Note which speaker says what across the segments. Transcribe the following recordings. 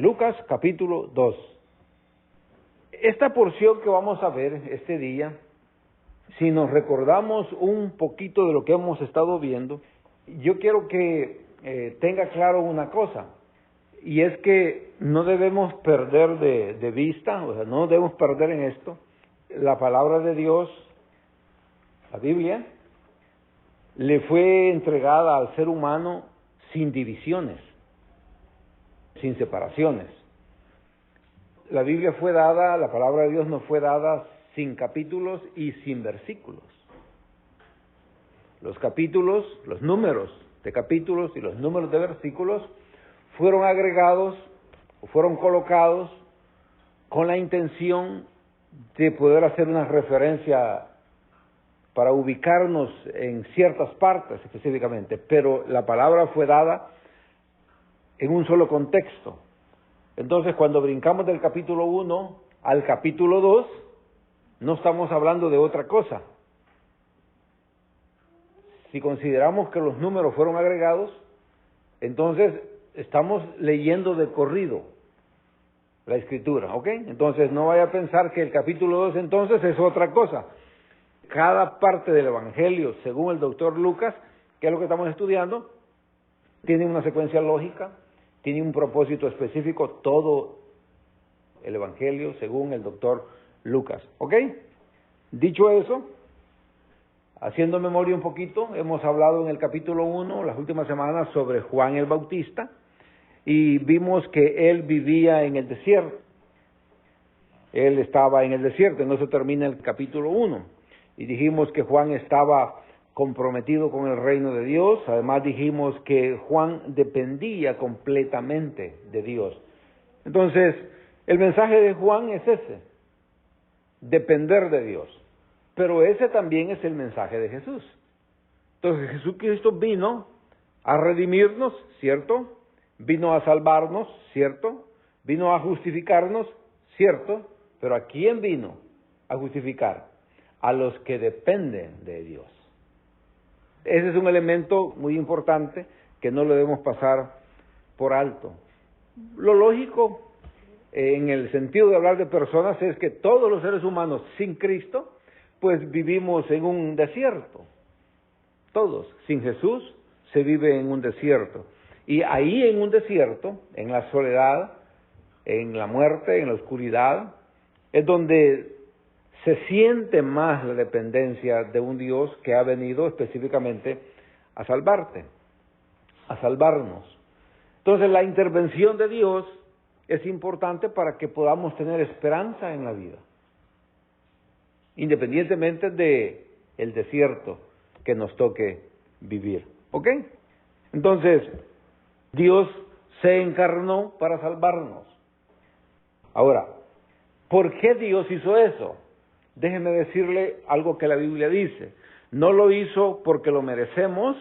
Speaker 1: Lucas capítulo 2. Esta porción que vamos a ver este día, si nos recordamos un poquito de lo que hemos estado viendo, yo quiero que tenga claro una cosa, y es que no debemos perder de vista, o sea, no debemos perder en esto, la palabra de Dios, la Biblia, le fue entregada al ser humano sin divisiones, sin separaciones. La Biblia fue dada, la palabra de Dios nos fue dada sin capítulos y sin versículos. Los capítulos, los números de capítulos y los números de versículos fueron agregados o fueron colocados con la intención de poder hacer una referencia para ubicarnos en ciertas partes específicamente, pero la palabra fue dada en un solo contexto. Entonces, cuando brincamos del capítulo 1 al capítulo 2, no estamos hablando de otra cosa. Si consideramos que los números fueron agregados, entonces estamos leyendo de corrido la Escritura, ¿ok? Entonces, no vaya a pensar que el capítulo 2 entonces es otra cosa. Cada parte del Evangelio, según el doctor Lucas, que es lo que estamos estudiando, tiene una secuencia lógica, tiene un propósito específico, todo el Evangelio, según el doctor Lucas, ¿ok? Dicho eso, haciendo memoria un poquito, hemos hablado en el capítulo 1, las últimas semanas, sobre Juan el Bautista, y vimos que él vivía en el desierto. Él estaba en el desierto, en eso termina el capítulo 1. Y dijimos que Juan estaba comprometido con el reino de Dios. Además dijimos que Juan dependía completamente de Dios. Entonces, el mensaje de Juan es ese, depender de Dios. Pero ese también es el mensaje de Jesús. Entonces, Jesucristo vino a redimirnos, ¿cierto? Vino a salvarnos, ¿cierto? Vino a justificarnos, ¿cierto? Pero ¿a quién vino a justificar? A los que dependen de Dios. Ese es un elemento muy importante que no lo debemos pasar por alto. Lo lógico, en el sentido de hablar de personas, es que todos los seres humanos sin Cristo, pues vivimos en un desierto. Todos, sin Jesús, se vive en un desierto. Y ahí en un desierto, en la soledad, en la muerte, en la oscuridad, es donde se siente más la dependencia de un Dios que ha venido específicamente a salvarte, a salvarnos. Entonces la intervención de Dios es importante para que podamos tener esperanza en la vida, independientemente de el desierto que nos toque vivir. ¿Ok? Entonces, Dios se encarnó para salvarnos. Ahora, ¿por qué Dios hizo eso? Déjeme decirle algo que la Biblia dice. No lo hizo porque lo merecemos,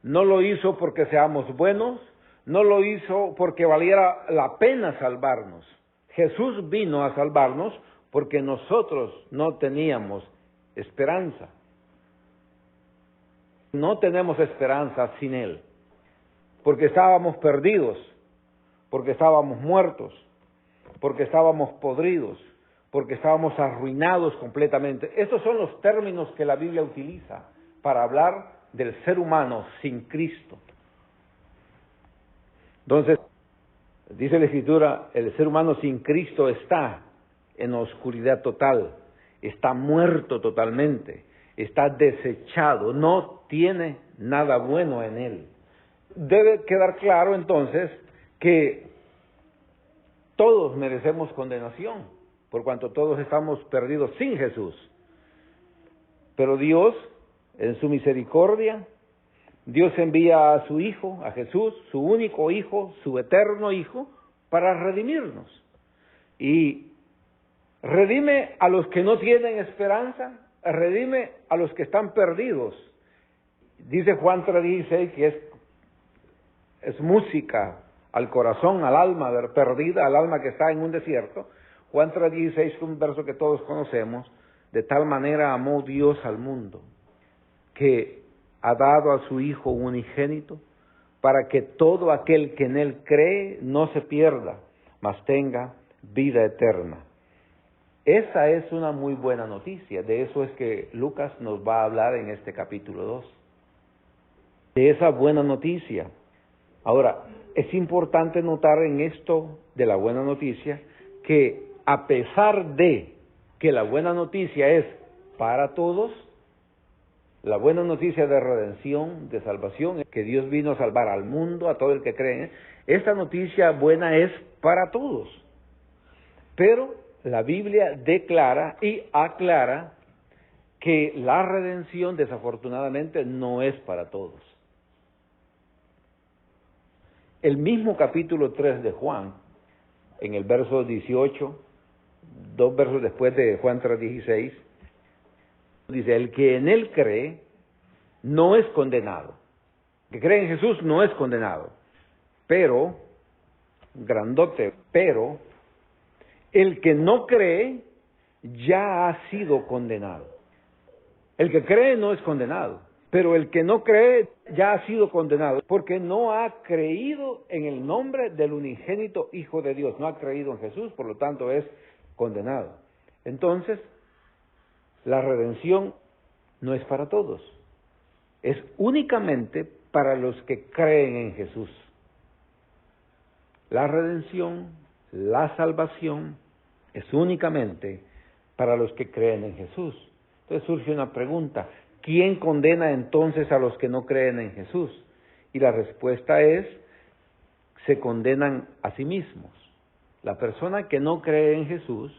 Speaker 1: no lo hizo porque seamos buenos, no lo hizo porque valiera la pena salvarnos. Jesús vino a salvarnos porque nosotros no teníamos esperanza. No tenemos esperanza sin Él, porque estábamos perdidos, porque estábamos muertos, porque estábamos podridos, porque estábamos arruinados completamente. Estos son los términos que la Biblia utiliza para hablar del ser humano sin Cristo. Entonces, dice la Escritura, el ser humano sin Cristo está en oscuridad total, está muerto totalmente, está desechado, no tiene nada bueno en él. Debe quedar claro entonces que todos merecemos condenación, por cuanto todos estamos perdidos sin Jesús. Pero Dios, en su misericordia, Dios envía a su Hijo, a Jesús, su único Hijo, su eterno Hijo, para redimirnos. Y redime a los que no tienen esperanza, redime a los que están perdidos. Dice Juan 3:16 que es música al corazón, al alma perdida, al alma que está en un desierto. Juan 3:16 es un verso que todos conocemos. De tal manera amó Dios al mundo, que ha dado a su Hijo unigénito, para que todo aquel que en Él cree no se pierda, mas tenga vida eterna. Esa es una muy buena noticia. De eso es que Lucas nos va a hablar en este capítulo 2. De esa buena noticia. Ahora, es importante notar en esto de la buena noticia que a pesar de que la buena noticia es para todos, la buena noticia de redención, de salvación, que Dios vino a salvar al mundo, a todo el que cree, esta noticia buena es para todos. Pero la Biblia declara y aclara que la redención desafortunadamente no es para todos. El mismo capítulo 3 de Juan, en el verso 18, 2 versos después de Juan 3:16, dice, el que en él cree no es condenado. El que cree en Jesús no es condenado. Pero, grandote, pero, el que no cree ya ha sido condenado. El que cree no es condenado, pero el que no cree ya ha sido condenado porque no ha creído en el nombre del unigénito Hijo de Dios, no ha creído en Jesús, por lo tanto es condenado. Entonces, la redención no es para todos, es únicamente para los que creen en Jesús. La redención, la salvación, es únicamente para los que creen en Jesús. Entonces surge una pregunta, ¿quién condena entonces a los que no creen en Jesús? Y la respuesta es, se condenan a sí mismos. La persona que no cree en Jesús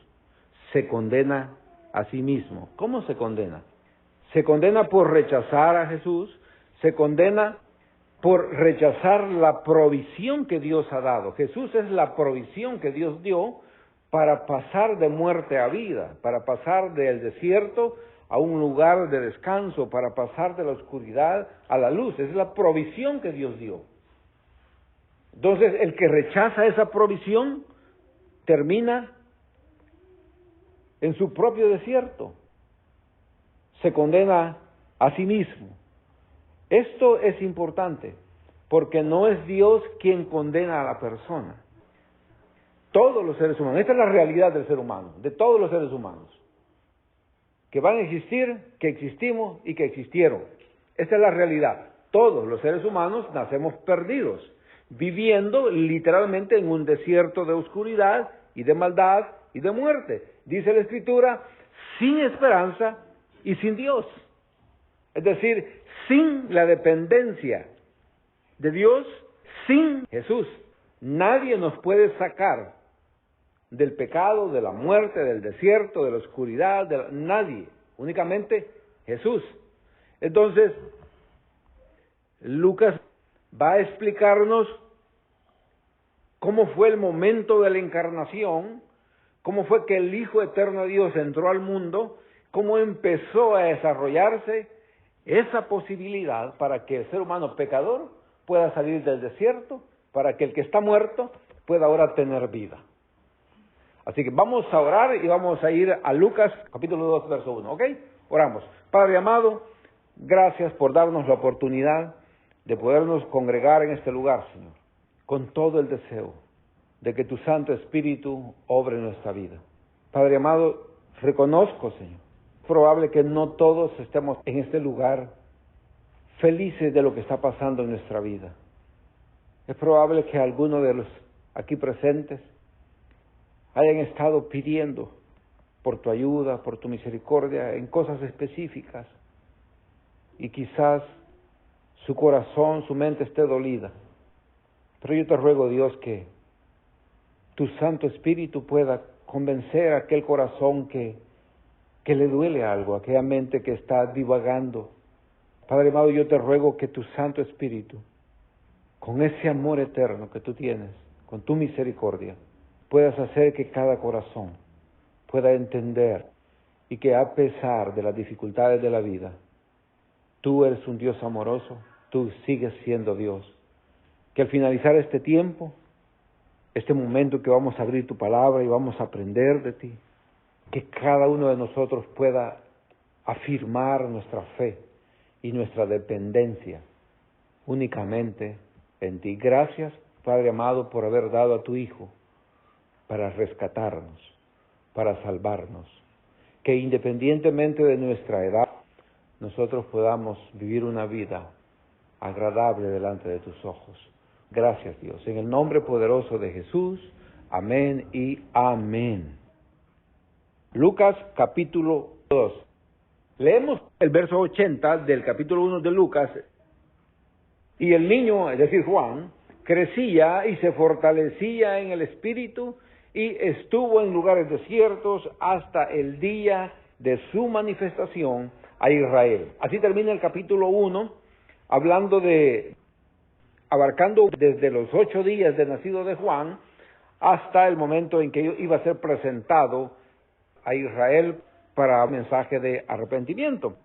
Speaker 1: se condena a sí mismo. ¿Cómo se condena? Se condena por rechazar a Jesús, se condena por rechazar la provisión que Dios ha dado. Jesús es la provisión que Dios dio para pasar de muerte a vida, para pasar del desierto a un lugar de descanso, para pasar de la oscuridad a la luz. Es la provisión que Dios dio. Entonces, el que rechaza esa provisión termina en su propio desierto. Se condena a sí mismo. Esto es importante, porque no es Dios quien condena a la persona. Todos los seres humanos, esta es la realidad del ser humano, de todos los seres humanos, que van a existir, que existimos y que existieron. Esta es la realidad. Todos los seres humanos nacemos perdidos, viviendo literalmente en un desierto de oscuridad y de maldad y de muerte. Dice la Escritura, sin esperanza y sin Dios. Es decir, sin la dependencia de Dios, sin Jesús. Nadie nos puede sacar del pecado, de la muerte, del desierto, de la oscuridad, nadie, únicamente Jesús. Entonces, Lucas va a explicarnos cómo fue el momento de la encarnación, cómo fue que el Hijo Eterno de Dios entró al mundo, cómo empezó a desarrollarse esa posibilidad para que el ser humano pecador pueda salir del desierto, para que el que está muerto pueda ahora tener vida. Así que vamos a orar y vamos a ir a Lucas capítulo 2, verso 1, ¿ok? Oramos. Padre amado, gracias por darnos la oportunidad de podernos congregar en este lugar, Señor, con todo el deseo de que tu Santo Espíritu obre en nuestra vida. Padre amado, reconozco, Señor, es probable que no todos estemos en este lugar felices de lo que está pasando en nuestra vida. Es probable que algunos de los aquí presentes hayan estado pidiendo por tu ayuda, por tu misericordia, en cosas específicas, y quizás su corazón, su mente esté dolida. Pero yo te ruego, Dios, que tu Santo Espíritu pueda convencer a aquel corazón que le duele algo, a aquella mente que está divagando. Padre amado, yo te ruego que tu Santo Espíritu, con ese amor eterno que tú tienes, con tu misericordia, puedas hacer que cada corazón pueda entender y que a pesar de las dificultades de la vida, tú eres un Dios amoroso, tú sigues siendo Dios. Que al finalizar este tiempo, este momento que vamos a abrir tu palabra y vamos a aprender de ti, que cada uno de nosotros pueda afirmar nuestra fe y nuestra dependencia únicamente en ti. Gracias, Padre amado, por haber dado a tu Hijo para rescatarnos, para salvarnos. Que independientemente de nuestra edad, nosotros podamos vivir una vida agradable delante de tus ojos. Gracias, Dios. En el nombre poderoso de Jesús, amén y amén. Lucas capítulo 2. Leemos el verso 80 del capítulo 1 de Lucas. Y el niño, es decir, Juan, crecía y se fortalecía en el espíritu y estuvo en lugares desiertos hasta el día de su manifestación a Israel. Así termina el capítulo 1, abarcando desde los 8 días de nacido de Juan hasta el momento en que iba a ser presentado a Israel para un mensaje de arrepentimiento.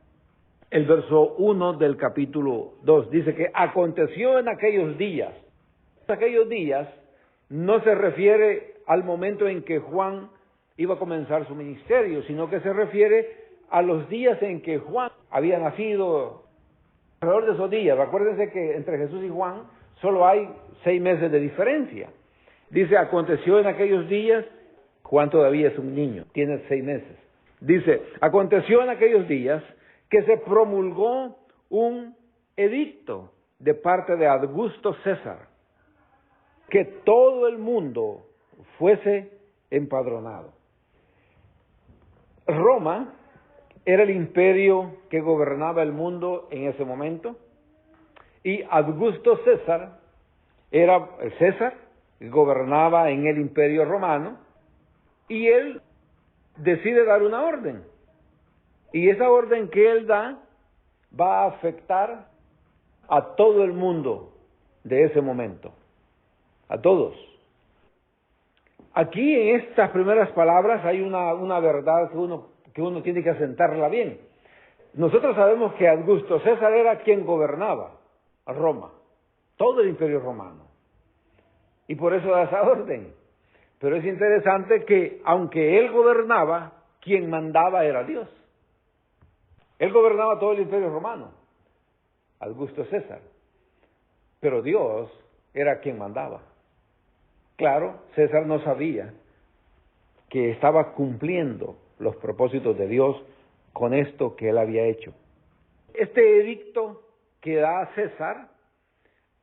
Speaker 1: El verso 1 del capítulo 2 dice que aconteció en aquellos días. Aquellos días no se refiere al momento en que Juan iba a comenzar su ministerio, sino que se refiere a los días en que Juan había nacido. Alrededor de esos días, acuérdense que entre Jesús y Juan solo hay 6 meses de diferencia. Dice, aconteció en aquellos días, Juan todavía es un niño, tiene 6 meses. Dice, aconteció en aquellos días que se promulgó un edicto de parte de Augusto César, que todo el mundo fuese empadronado. Roma era el imperio que gobernaba el mundo en ese momento, y Augusto César era el César, que gobernaba en el imperio romano, y él decide dar una orden. Y esa orden que él da va a afectar a todo el mundo de ese momento, a todos. Aquí en estas primeras palabras hay una verdad que uno tiene que asentarla bien. Nosotros sabemos que Augusto César era quien gobernaba a Roma, todo el imperio romano, y por eso da esa orden. Pero es interesante que aunque él gobernaba, quien mandaba era Dios. Él gobernaba todo el imperio romano, Augusto César, pero Dios era quien mandaba. Claro, César no sabía que estaba cumpliendo los propósitos de Dios con esto que él había hecho. Este edicto que da César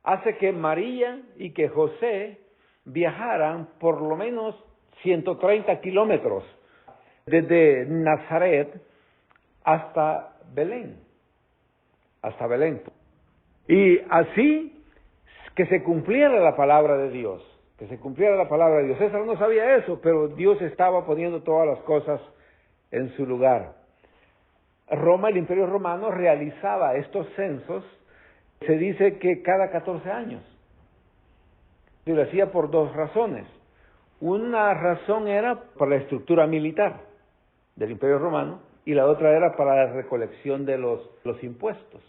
Speaker 1: hace que María y que José viajaran por lo menos 130 kilómetros desde Nazaret hasta Belén. Y así que se cumpliera la palabra de Dios. César no sabía eso, pero Dios estaba poniendo todas las cosas en su lugar. Roma, el imperio romano, realizaba estos censos, se dice que cada 14 años. Y lo hacía por 2 razones. Una razón era para la estructura militar del imperio romano, y la otra era para la recolección de los impuestos.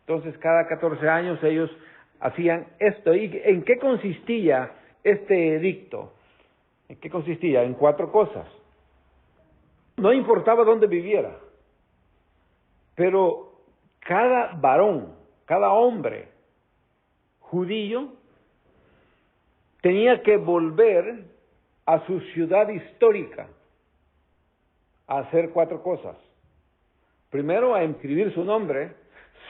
Speaker 1: Entonces, cada 14 años ellos hacían esto. ¿Y en qué consistía este edicto? ¿En qué consistía? En 4 cosas. No importaba dónde viviera, pero cada varón, cada hombre judío tenía que volver a su ciudad histórica a hacer 4 cosas. Primero, a inscribir su nombre.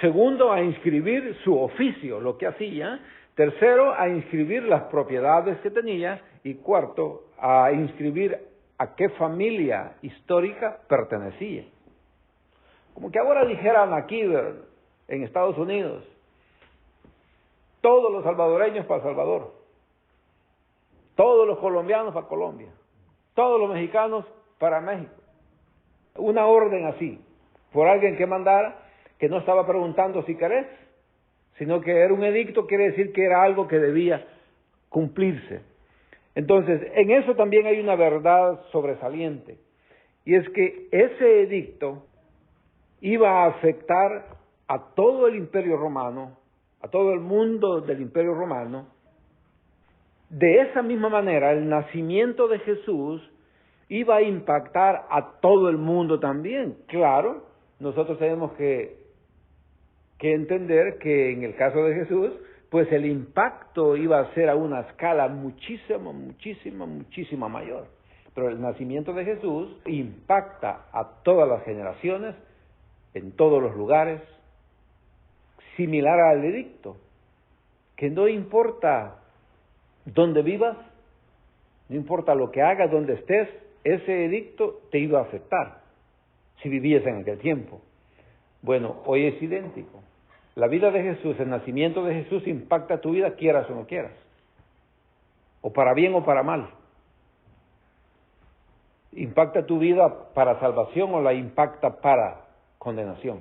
Speaker 1: Segundo, a inscribir su oficio, lo que hacía. Tercero, a inscribir las propiedades que tenía. Y cuarto, a inscribir a qué familia histórica pertenecía. Como que ahora dijeran aquí en Estados Unidos, todos los salvadoreños para El Salvador, todos los colombianos para Colombia, todos los mexicanos para México. Una orden así, por alguien que mandara, que no estaba preguntando si querés, sino que era un edicto, quiere decir que era algo que debía cumplirse. Entonces, en eso también hay una verdad sobresaliente, y es que ese edicto iba a afectar a todo el imperio romano, a todo el mundo del imperio romano. De esa misma manera, el nacimiento de Jesús iba a impactar a todo el mundo también. Claro, nosotros tenemos que entender que en el caso de Jesús, pues el impacto iba a ser a una escala muchísima mayor. Pero el nacimiento de Jesús impacta a todas las generaciones, en todos los lugares, similar al edicto, que no importa dónde vivas, no importa lo que hagas, dónde estés, ese edicto te iba a afectar, si vivías en aquel tiempo. Bueno, hoy es idéntico. La vida de Jesús, el nacimiento de Jesús impacta tu vida, quieras o no quieras, o para bien o para mal. Impacta tu vida para salvación o la impacta para condenación.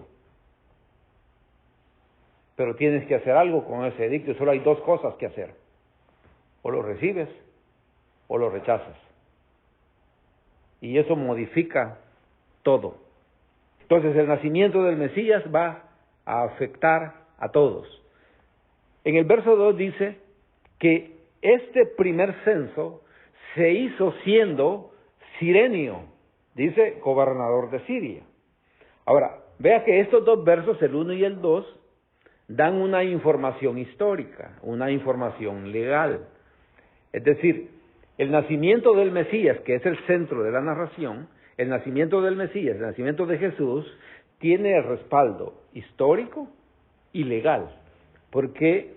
Speaker 1: Pero tienes que hacer algo con ese edicto. Solo hay dos cosas que hacer: o lo recibes o lo rechazas. Y eso modifica todo. Entonces el nacimiento del Mesías va a afectar a todos. En el verso 2 dice que este primer censo se hizo siendo Cirenio, dice gobernador de Siria. Ahora, vea que estos dos versos, el 1 y el 2, dan una información histórica, una información legal. Es decir, el nacimiento del Mesías, que es el centro de la narración, el nacimiento del Mesías, el nacimiento de Jesús, tiene el respaldo histórico y legal. Porque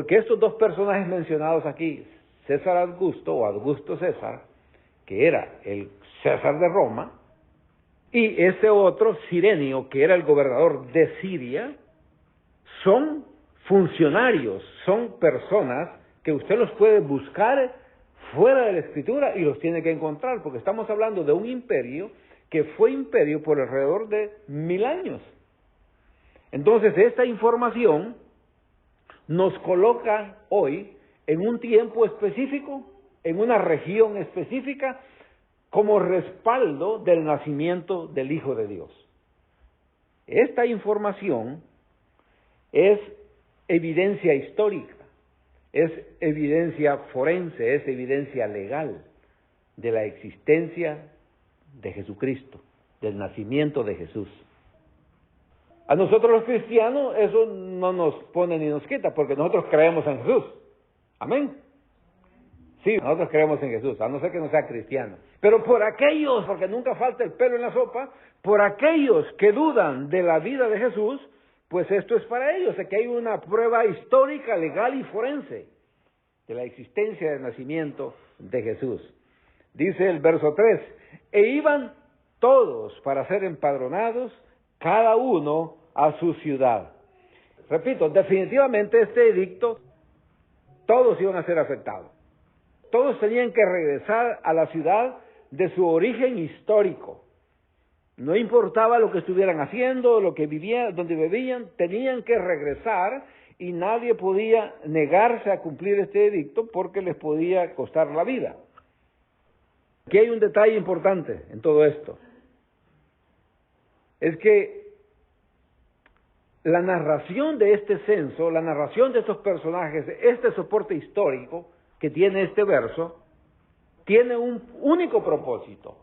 Speaker 1: estos dos personajes mencionados aquí, César Augusto o Augusto César, que era el César de Roma, y ese otro, Cirenio, que era el gobernador de Siria, son funcionarios, son personas que usted los puede buscar fuera de la Escritura y los tiene que encontrar, porque estamos hablando de un imperio que fue imperio por alrededor de 1000 años. Entonces, esta información nos coloca hoy en un tiempo específico, en una región específica, como respaldo del nacimiento del Hijo de Dios. Esta información es evidencia histórica, es evidencia forense, es evidencia legal de la existencia de Jesucristo, del nacimiento de Jesús. A nosotros los cristianos eso no nos pone ni nos quita, porque nosotros creemos en Jesús. Amén. Sí, nosotros creemos en Jesús, a no ser que no sea cristiano. Pero por aquellos, porque nunca falta el pelo en la sopa, por aquellos que dudan de la vida de Jesús, pues esto es para ellos, que hay una prueba histórica, legal y forense de la existencia del nacimiento de Jesús. Dice el verso 3, e iban todos para ser empadronados, cada uno a su ciudad. Repito, definitivamente este edicto, todos iban a ser afectados. Todos tenían que regresar a la ciudad de su origen histórico. No importaba lo que estuvieran haciendo, lo que vivían, donde vivían, tenían que regresar y nadie podía negarse a cumplir este edicto porque les podía costar la vida. Aquí hay un detalle importante en todo esto. Es que la narración de este censo, la narración de estos personajes, este soporte histórico que tiene este verso, tiene un único propósito.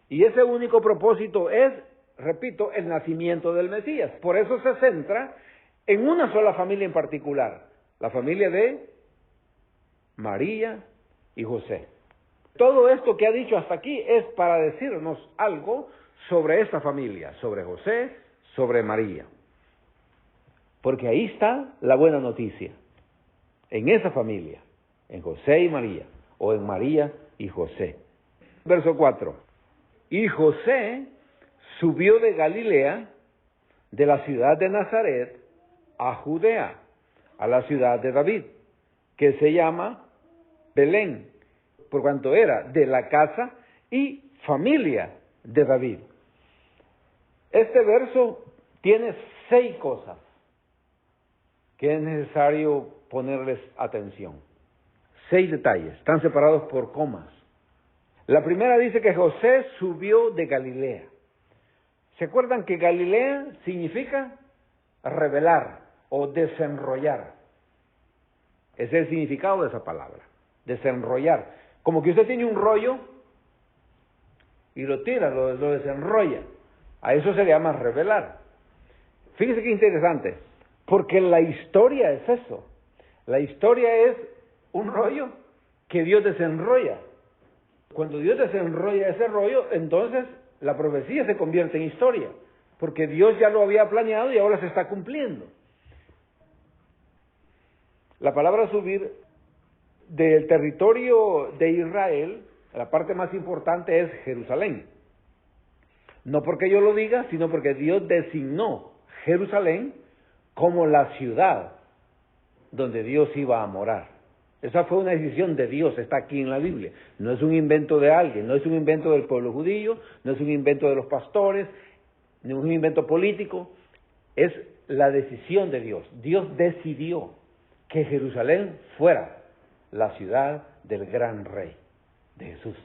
Speaker 1: Y ese único propósito es, repito, el nacimiento del Mesías. Por eso se centra en una sola familia en particular, la familia de María y José. Todo esto que ha dicho hasta aquí es para decirnos algo sobre esta familia, sobre José, sobre María. Porque ahí está la buena noticia, en esa familia, en José y María, o en María y José. Verso 4. Y José subió de Galilea, de la ciudad de Nazaret, a Judea, a la ciudad de David, que se llama Belén, por cuanto era de la casa y familia de David. Este verso tiene 6 cosas que es necesario ponerles atención. 6 detalles, están separados por comas. La primera dice que José subió de Galilea. ¿Se acuerdan que Galilea significa revelar o desenrollar? Ese es el significado de esa palabra, desenrollar. Como que usted tiene un rollo y lo tira, lo desenrolla. A eso se le llama revelar. Fíjese qué interesante, porque la historia es eso. La historia es un rollo que Dios desenrolla. Cuando Dios desenrolla ese rollo, entonces la profecía se convierte en historia, porque Dios ya lo había planeado y ahora se está cumpliendo. La palabra subir del territorio de Israel, la parte más importante es Jerusalén. No porque yo lo diga, sino porque Dios designó Jerusalén como la ciudad donde Dios iba a morar. Esa fue una decisión de Dios, está aquí en la Biblia. No es un invento de alguien, no es un invento del pueblo judío, no es un invento de los pastores, no es un invento político, es la decisión de Dios. Dios decidió que Jerusalén fuera la ciudad del gran rey, de Jesús.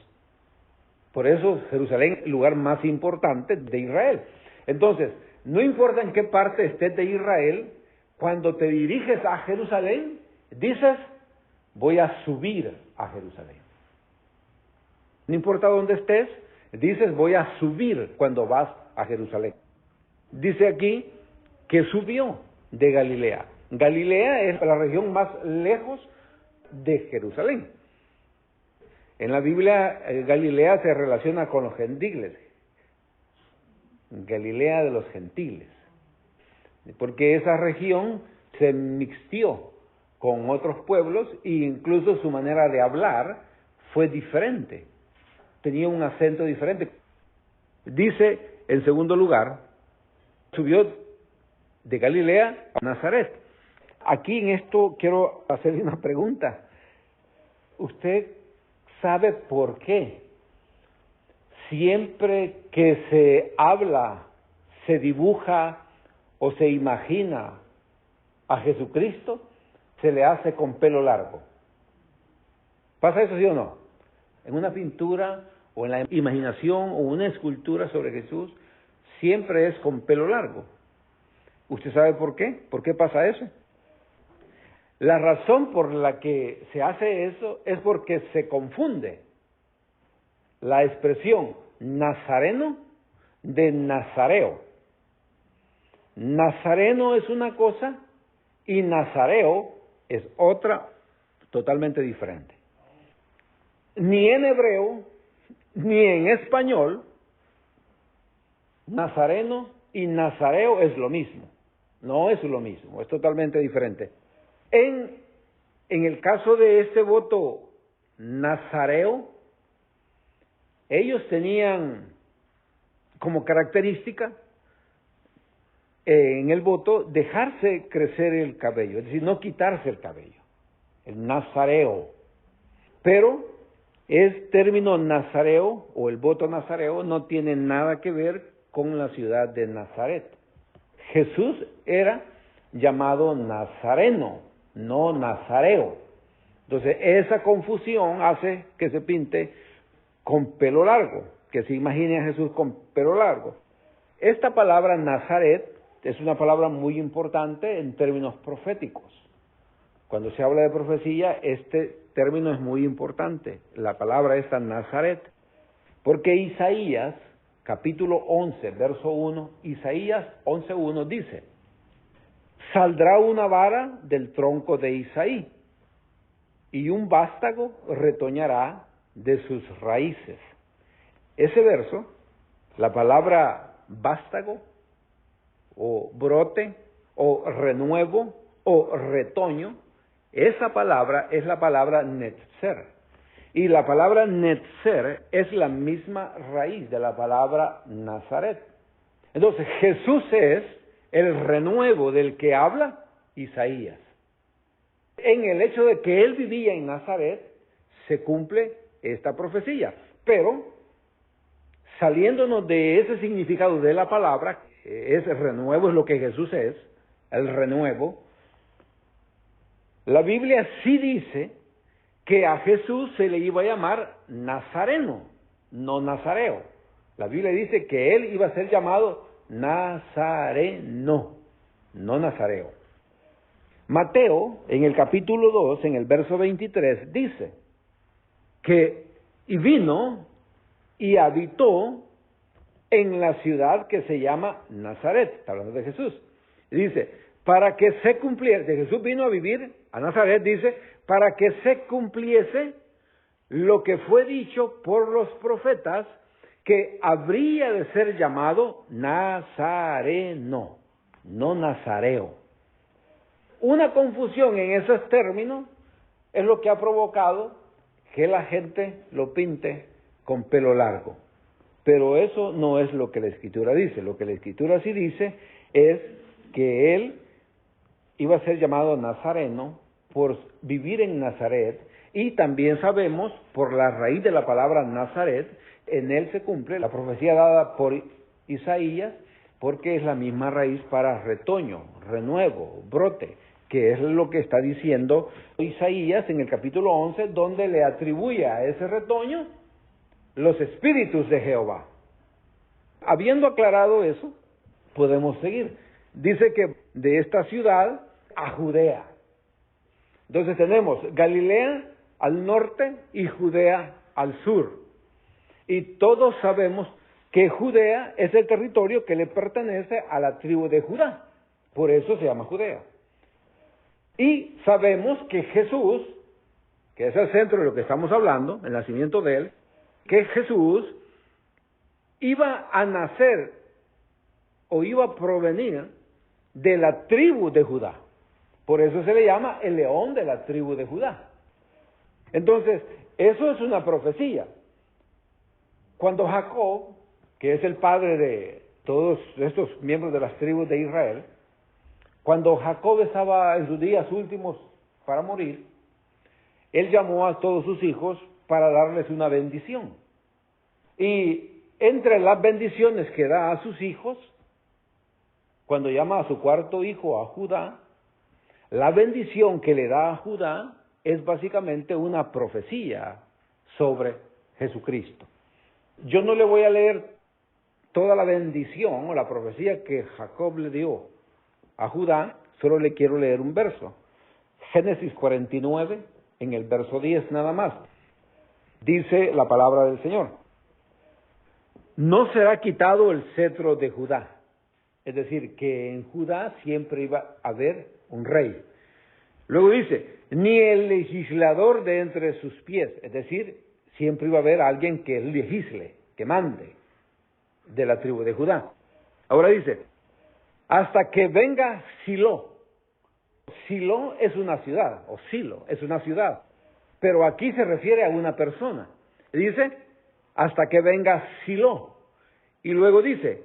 Speaker 1: Por eso Jerusalén es el lugar más importante de Israel. Entonces, no importa en qué parte estés de Israel, cuando te diriges a Jerusalén, dices, voy a subir a Jerusalén. No importa dónde estés, dices, voy a subir cuando vas a Jerusalén. Dice aquí que subió de Galilea. Galilea es la región más lejos de Jerusalén. En la Biblia, Galilea se relaciona con los gentiles. Galilea de los gentiles. Porque esa región se mixtió con otros pueblos e incluso su manera de hablar fue diferente. Tenía un acento diferente. Dice, en segundo lugar, subió de Galilea a Nazaret. Aquí en esto quiero hacerle una pregunta. ¿Usted sabe por qué siempre que se habla, se dibuja o se imagina a Jesucristo, se le hace con pelo largo? ¿Pasa eso, sí o no? En una pintura o en la imaginación o una escultura sobre Jesús, siempre es con pelo largo. ¿Usted sabe por qué? ¿Por qué pasa eso? La razón por la que se hace eso es porque se confunde la expresión nazareno de nazareo. Nazareno es una cosa y nazareo es otra totalmente diferente. Ni en hebreo ni en español, nazareno y nazareo es lo mismo. No es lo mismo, es totalmente diferente. En el caso de este voto nazareo, ellos tenían como característica en el voto dejarse crecer el cabello, es decir, no quitarse el cabello, el nazareo. Pero el término nazareo o el voto nazareo no tiene nada que ver con la ciudad de Nazaret. Jesús era llamado nazareno, no nazareo. Entonces, esa confusión hace que se pinte con pelo largo, que se imagine a Jesús con pelo largo. Esta palabra Nazaret es una palabra muy importante en términos proféticos. Cuando se habla de profecía, este término es muy importante, la palabra esta Nazaret, porque Isaías, capítulo 11, verso 1, Isaías 11:1 dice, saldrá una vara del tronco de Isaí, y un vástago retoñará de sus raíces. Ese verso, la palabra vástago, o brote, o renuevo, o retoño, esa palabra es la palabra netzer. Y la palabra netzer es la misma raíz de la palabra Nazaret. Entonces, Jesús es el renuevo del que habla Isaías. En el hecho de que él vivía en Nazaret, se cumple esta profecía. Pero, saliéndonos de ese significado de la palabra, ese renuevo es lo que Jesús es, el renuevo, la Biblia sí dice que a Jesús se le iba a llamar nazareno, no nazareo. La Biblia dice que él iba a ser llamado nazareno, no nazareo. Mateo, en el capítulo 2, en el verso 23, dice que y vino y habitó en la ciudad que se llama Nazaret, está hablando de Jesús. Y dice, para que se cumpliese. Jesús vino a vivir a Nazaret, dice, para que se cumpliese lo que fue dicho por los profetas, que habría de ser llamado Nazareno, no Nazareo. Una confusión en esos términos es lo que ha provocado que la gente lo pinte con pelo largo. Pero eso no es lo que la Escritura dice. Lo que la Escritura sí dice es que él iba a ser llamado Nazareno por vivir en Nazaret, y también sabemos, por la raíz de la palabra Nazaret, en él se cumple la profecía dada por Isaías, porque es la misma raíz para retoño, renuevo, brote, que es lo que está diciendo Isaías en el capítulo 11, donde le atribuye a ese retoño los espíritus de Jehová. Habiendo aclarado eso, podemos seguir. Dice que de esta ciudad a Judea. Entonces tenemos Galilea al norte y Judea al sur. Y todos sabemos que Judea es el territorio que le pertenece a la tribu de Judá. Por eso se llama Judea. Y sabemos que Jesús, que es el centro de lo que estamos hablando, el nacimiento de él, que Jesús iba a nacer o iba a provenir de la tribu de Judá. Por eso se le llama el león de la tribu de Judá. Entonces, eso es una profecía. Cuando Jacob, que es el padre de todos estos miembros de las tribus de Israel, cuando Jacob estaba en sus días últimos para morir, él llamó a todos sus hijos para darles una bendición. Y entre las bendiciones que da a sus hijos, cuando llama a su cuarto hijo, a Judá, la bendición que le da a Judá es básicamente una profecía sobre Jesucristo. Yo no le voy a leer toda la bendición o la profecía que Jacob le dio a Judá, solo le quiero leer un verso. Génesis 49, en el verso 10 nada más. Dice la palabra del Señor: no será quitado el cetro de Judá. Es decir, que en Judá siempre iba a haber un rey. Luego dice, ni el legislador de entre sus pies. Es decir, siempre iba a haber alguien que legisle, que mande, de la tribu de Judá. Ahora dice, hasta que venga Silo. Silo es una ciudad, o Silo es una ciudad, pero aquí se refiere a una persona. Dice, hasta que venga Silo. Y luego dice,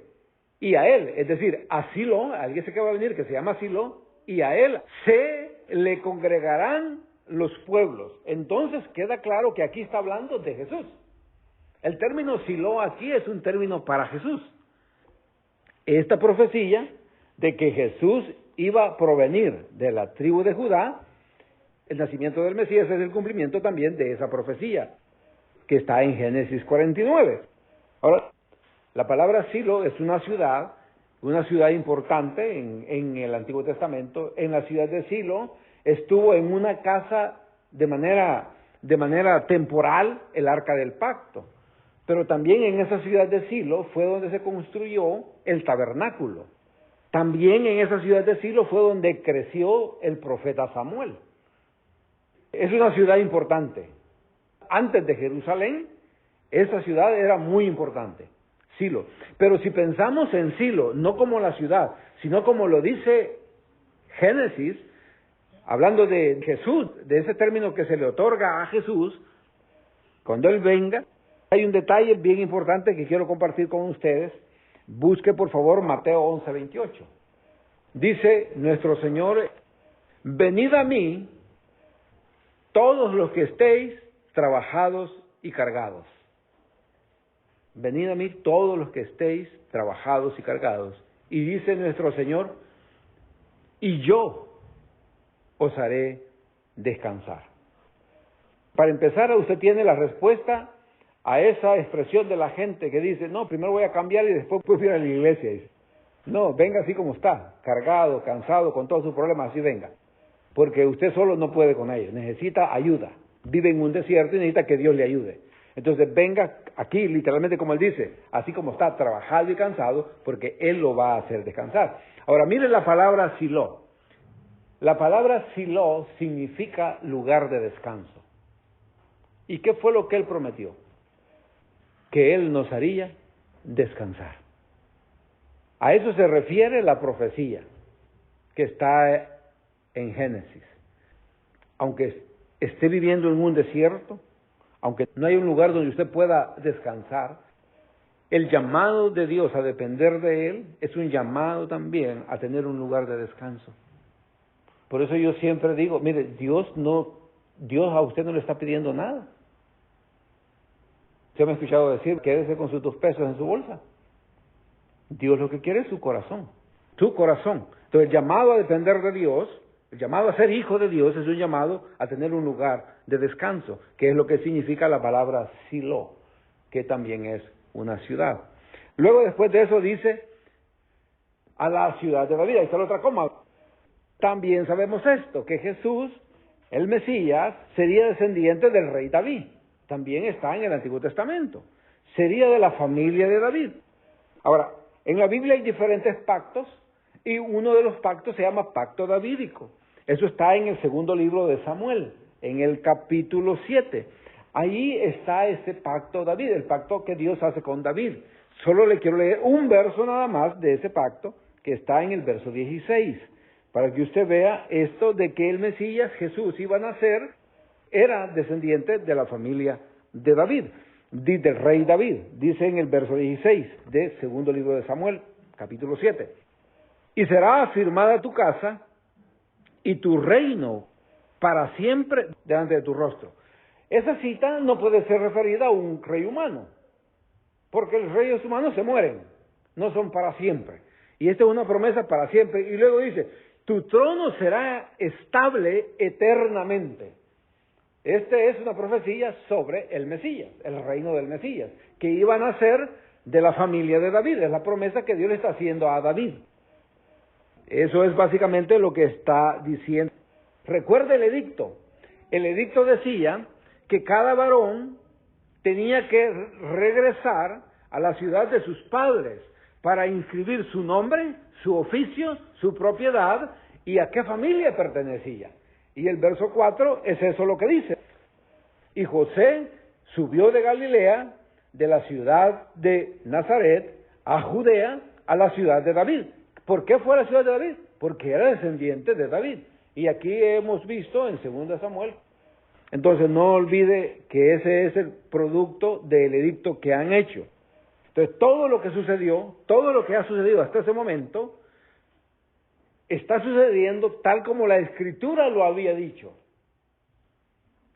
Speaker 1: y a él, es decir, a Silo, alguien que va a venir que se llama Silo, y a él se le congregarán los pueblos. Entonces queda claro que aquí está hablando de Jesús. El término Silo aquí es un término para Jesús. Esta profecía de que Jesús iba a provenir de la tribu de Judá, el nacimiento del Mesías es el cumplimiento también de esa profecía, que está en Génesis 49. Ahora, la palabra Silo es una ciudad importante en el Antiguo Testamento. En la ciudad de Silo estuvo en una casa de manera temporal el Arca del Pacto. Pero también en esa ciudad de Silo fue donde se construyó el tabernáculo. También en esa ciudad de Silo fue donde creció el profeta Samuel. Es una ciudad importante. Antes de Jerusalén, esa ciudad era muy importante, Silo. Pero si pensamos en Silo, no como la ciudad, sino como lo dice Génesis, hablando de Jesús, de ese término que se le otorga a Jesús, cuando Él venga, hay un detalle bien importante que quiero compartir con ustedes. Busque por favor Mateo 11:28. Dice nuestro Señor, venid a mí todos los que estéis trabajados y cargados. Venid a mí todos los que estéis trabajados y cargados. Y dice nuestro Señor, y yo os haré descansar. Para empezar, usted tiene la respuesta a esa expresión de la gente que dice, no, primero voy a cambiar y después puedo ir a la iglesia. Dice, no, venga así como está, cargado, cansado, con todos sus problemas, así venga. Porque usted solo no puede con ellos, necesita ayuda. Vive en un desierto y necesita que Dios le ayude. Entonces venga aquí, literalmente como Él dice, así como está, trabajado y cansado, porque Él lo va a hacer descansar. Ahora, mire la palabra Silo. La palabra Silo significa lugar de descanso. ¿Y qué fue lo que Él prometió? Que Él nos haría descansar. A eso se refiere la profecía que está en Génesis. Aunque esté viviendo en un desierto, aunque no hay un lugar donde usted pueda descansar, el llamado de Dios a depender de Él es un llamado también a tener un lugar de descanso. Por eso yo siempre digo, mire, Dios a usted no le está pidiendo nada. Usted me ha escuchado decir, quédese con sus 2 pesos en su bolsa. Dios lo que quiere es su corazón, tu corazón. Entonces el llamado a depender de Dios, el llamado a ser hijo de Dios es un llamado a tener un lugar de descanso, que es lo que significa la palabra Silo, que también es una ciudad. Luego después de eso dice, a la ciudad de David, ahí está la otra coma. También sabemos esto, que Jesús, el Mesías, sería descendiente del rey David. También está en el Antiguo Testamento. Sería de la familia de David. Ahora, en la Biblia hay diferentes pactos, y uno de los pactos se llama Pacto Davídico. Eso está en el 2 libro de Samuel, en el capítulo 7. Ahí está ese pacto David, el pacto que Dios hace con David. Solo le quiero leer un verso nada más de ese pacto, que está en el verso 16, para que usted vea esto de que el Mesías, Jesús, iba a nacer, era descendiente de la familia de David, del rey David. Dice en el verso 16 del 2 libro de Samuel, capítulo 7. Y será afirmada tu casa y tu reino para siempre delante de tu rostro. Esa cita no puede ser referida a un rey humano, porque los reyes humanos se mueren, no son para siempre. Y esta es una promesa para siempre. Y luego dice, tu trono será estable eternamente. Esta es una profecía sobre el Mesías, el reino del Mesías, que iba a nacer de la familia de David. Es la promesa que Dios le está haciendo a David. Eso es básicamente lo que está diciendo. Recuerde el edicto. El edicto decía que cada varón tenía que regresar a la ciudad de sus padres para inscribir su nombre, su oficio, su propiedad y a qué familia pertenecía. Y el verso 4 es eso lo que dice. Y José subió de Galilea, de la ciudad de Nazaret, a Judea, a la ciudad de David. ¿Por qué fue a la ciudad de David? Porque era descendiente de David. Y aquí hemos visto en 2 Samuel. Entonces no olvide que ese es el producto del edicto que han hecho. Entonces todo lo que sucedió, todo lo que ha sucedido hasta ese momento, está sucediendo tal como la Escritura lo había dicho.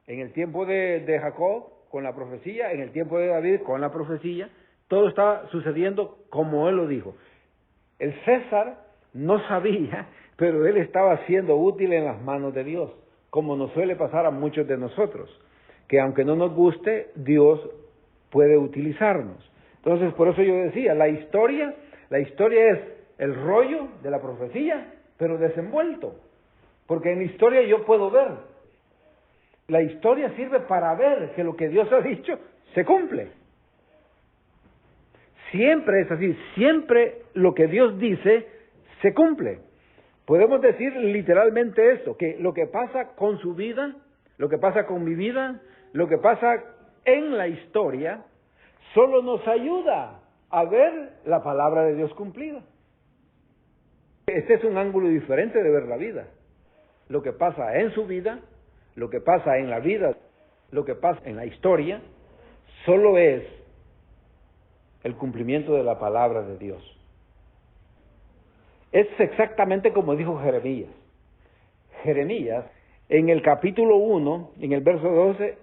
Speaker 1: En el tiempo de Jacob, con la profecía, en el tiempo de David, con la profecía, todo estaba sucediendo como él lo dijo. El César no sabía, pero él estaba siendo útil en las manos de Dios, como nos suele pasar a muchos de nosotros, que aunque no nos guste, Dios puede utilizarnos. Entonces, por eso yo decía, la historia es el rollo de la profecía, pero desenvuelto, porque en la historia yo puedo ver. La historia sirve para ver que lo que Dios ha dicho se cumple. Siempre es así, siempre lo que Dios dice se cumple. Podemos decir literalmente esto, que lo que pasa con su vida, lo que pasa con mi vida, lo que pasa en la historia, solo nos ayuda a ver la palabra de Dios cumplida. Este es un ángulo diferente de ver la vida. Lo que pasa en su vida, lo que pasa en la vida, lo que pasa en la historia, solo es el cumplimiento de la palabra de Dios. Es exactamente como dijo Jeremías. Jeremías, en el capítulo 1, en el verso 12,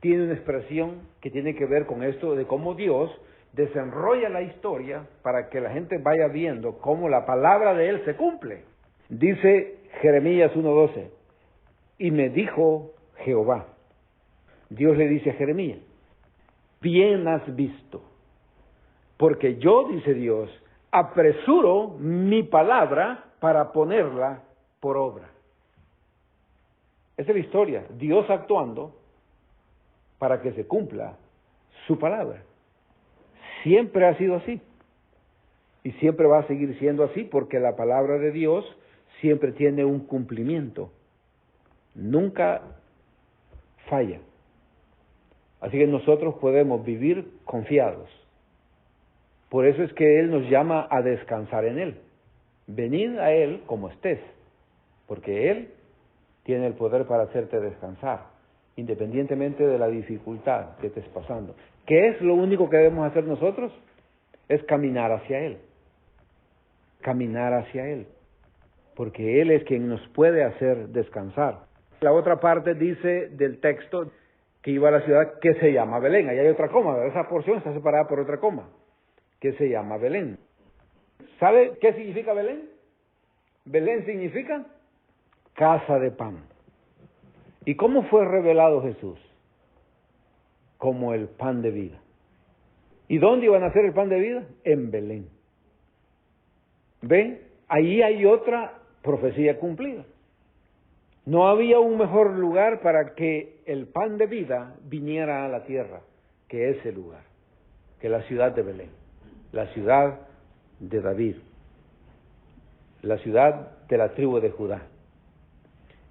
Speaker 1: tiene una expresión que tiene que ver con esto de cómo Dios desenrolla la historia para que la gente vaya viendo cómo la palabra de Él se cumple. Dice Jeremías 1:12, y me dijo Jehová, Dios le dice a Jeremías, bien has visto, porque yo, dice Dios, apresuro mi palabra para ponerla por obra. Esa es la historia, Dios actuando para que se cumpla su palabra. Siempre ha sido así y siempre va a seguir siendo así porque la palabra de Dios siempre tiene un cumplimiento, nunca falla. Así que nosotros podemos vivir confiados. Por eso es que Él nos llama a descansar en Él. Venid a Él como estés, porque Él tiene el poder para hacerte descansar, independientemente de la dificultad que estés pasando. ¿Qué es lo único que debemos hacer nosotros? Es caminar hacia Él. Caminar hacia Él, porque Él es quien nos puede hacer descansar. La otra parte dice del texto que iba a la ciudad que se llama Belén. Ahí hay otra coma, ¿verdad? Esa porción está separada por otra coma, que se llama Belén. ¿Sabe qué significa Belén? Belén significa casa de pan. ¿Y cómo fue revelado Jesús? Como el pan de vida. ¿Y dónde iba a nacer el pan de vida? En Belén. ¿Ven? Ahí hay otra profecía cumplida. No había un mejor lugar para que el pan de vida viniera a la tierra que ese lugar, que la ciudad de Belén, la ciudad de David, la ciudad de la tribu de Judá.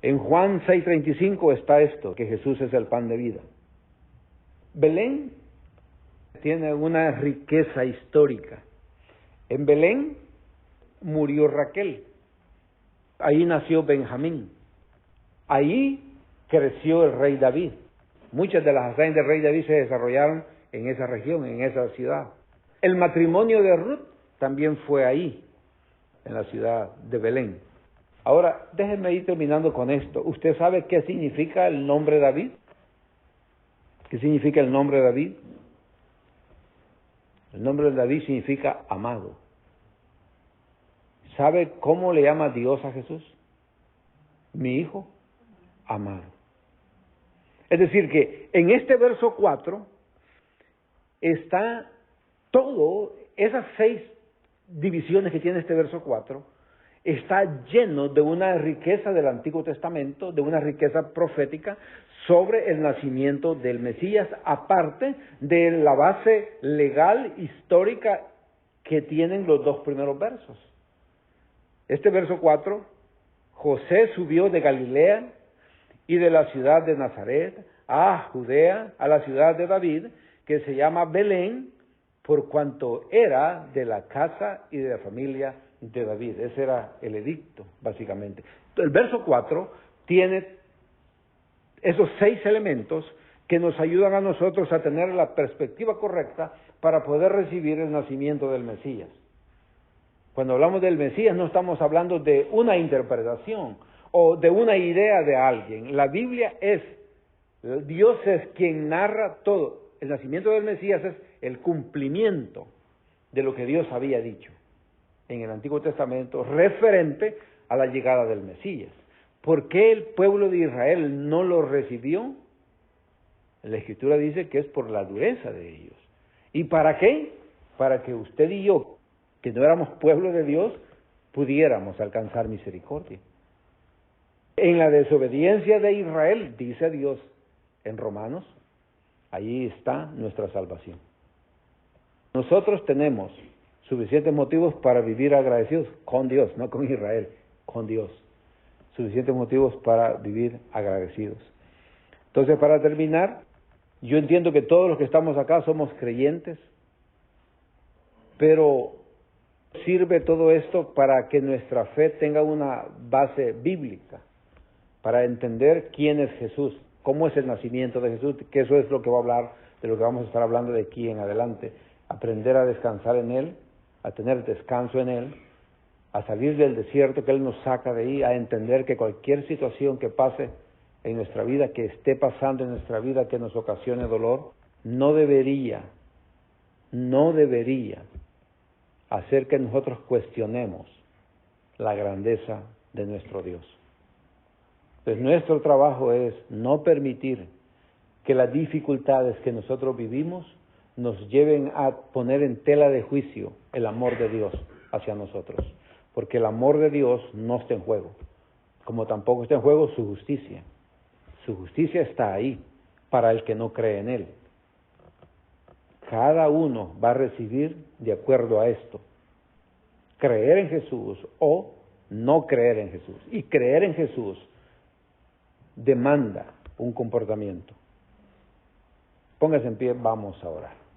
Speaker 1: En Juan 6:35 está esto, que Jesús es el pan de vida. Belén tiene una riqueza histórica. En Belén murió Raquel, ahí nació Benjamín, ahí creció el rey David. Muchas de las hazañas del rey David se desarrollaron en esa región, en esa ciudad. El matrimonio de Ruth también fue ahí, en la ciudad de Belén. Ahora, déjenme ir terminando con esto. ¿Usted sabe qué significa el nombre David? ¿Qué significa el nombre David? El nombre de David significa amado. ¿Sabe cómo le llama Dios a Jesús? Mi hijo amado. Es decir, que en este verso 4 está todo, esas 6 divisiones que tiene este verso 4, está lleno de una riqueza del Antiguo Testamento, de una riqueza profética sobre el nacimiento del Mesías, aparte de la base legal, histórica que tienen los 2 primeros versos. Este verso 4, José subió de Galilea y de la ciudad de Nazaret a Judea, a la ciudad de David, que se llama Belén, por cuanto era de la casa y de la familia de David. Ese era el edicto, básicamente. El verso 4 tiene esos 6 elementos que nos ayudan a nosotros a tener la perspectiva correcta para poder recibir el nacimiento del Mesías. Cuando hablamos del Mesías no estamos hablando de una interpretación o de una idea de alguien. La Biblia es, Dios es quien narra todo. El nacimiento del Mesías es el cumplimiento de lo que Dios había dicho en el Antiguo Testamento referente a la llegada del Mesías. ¿Por qué el pueblo de Israel no lo recibió? La Escritura dice que es por la dureza de ellos. ¿Y para qué? Para que usted y yo, que no éramos pueblo de Dios, pudiéramos alcanzar misericordia. En la desobediencia de Israel, dice Dios en Romanos, ahí está nuestra salvación. Nosotros tenemos suficientes motivos para vivir agradecidos con Dios, no con Israel, con Dios. Suficientes motivos para vivir agradecidos. Entonces, para terminar, yo entiendo que todos los que estamos acá somos creyentes, pero sirve todo esto para que nuestra fe tenga una base bíblica, para entender quién es Jesús, cómo es el nacimiento de Jesús, que eso es lo que va a hablar, de lo que vamos a estar hablando de aquí en adelante. Aprender a descansar en Él, a tener descanso en Él, a salir del desierto que Él nos saca de ahí, a entender que cualquier situación que pase en nuestra vida, que esté pasando en nuestra vida, que nos ocasione dolor, no debería hacer que nosotros cuestionemos la grandeza de nuestro Dios. Pues nuestro trabajo es no permitir que las dificultades que nosotros vivimos nos lleven a poner en tela de juicio el amor de Dios hacia nosotros, porque el amor de Dios no está en juego, como tampoco está en juego su justicia. Su justicia está ahí para el que no cree en Él. Cada uno va a recibir de acuerdo a esto, creer en Jesús o no creer en Jesús. Y creer en Jesús demanda un comportamiento. Póngase en pie, vamos a orar.